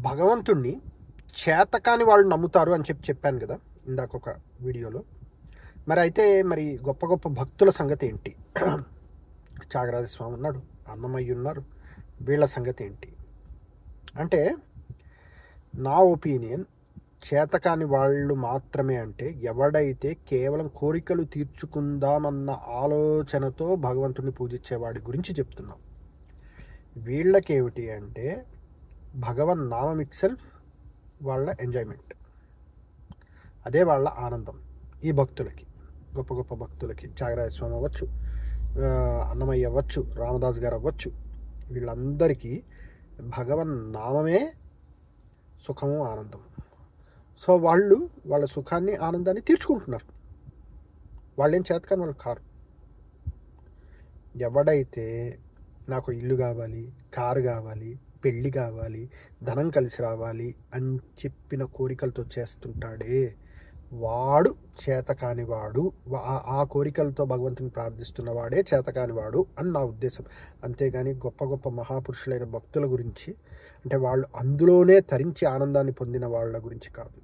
భగవంతుణ్ణి చేతకాని వాళ్ళు నమ్ముతారు అని చెప్పాను కదా ఇందాక ఒక వీడియోలో. మరి గొప్ప గొప్ప భక్తుల సంగతి ఏంటి? త్యాగరాజ స్వామి ఉన్నాడు, అన్నమయ్య ఉన్నారు, వీళ్ళ సంగతి ఏంటి అంటే, నా ఒపీనియన్ చేతకాని వాళ్ళు మాత్రమే అంటే ఎవడైతే కేవలం కోరికలు తీర్చుకుందామన్న ఆలోచనతో భగవంతుడిని పూజించేవాడి గురించి చెప్తున్నాం. వీళ్ళకేమిటి అంటే భగవన్ నామం ఇట్ సెల్ఫ్ వాళ్ళ ఎంజాయ్మెంట్, అదే వాళ్ళ ఆనందం. ఈ భక్తులకి, గొప్ప గొప్ప భక్తులకి, త్యాగరాజ స్వామి అవ్వచ్చు, అన్నమయ్య అవ్వచ్చు, రామదాస్ గారు అవ్వచ్చు, వీళ్ళందరికీ భగవన్ నామమే సుఖము, ఆనందం. సో వాళ్ళ సుఖాన్ని, ఆనందాన్ని తీర్చుకుంటున్నారు. వాళ్ళేం చేతకాని వాళ్ళు కారు. ఎవడైతే నాకు ఇల్లు కావాలి, కారు కావాలి, పెళ్ళి కావాలి, ధనం కలిసి రావాలి అని చెప్పిన కోరికలతో చేస్తుంటాడే వాడు చేతకానివాడు. ఆ కోరికలతో భగవంతుని ప్రార్థిస్తున్నవాడే చేతకానివాడు అని నా ఉద్దేశం. అంతేగాని గొప్ప గొప్ప మహాపురుషులైన భక్తుల గురించి అంటే వాళ్ళు అందులోనే తరించి ఆనందాన్ని పొందిన వాళ్ళ గురించి కాదు.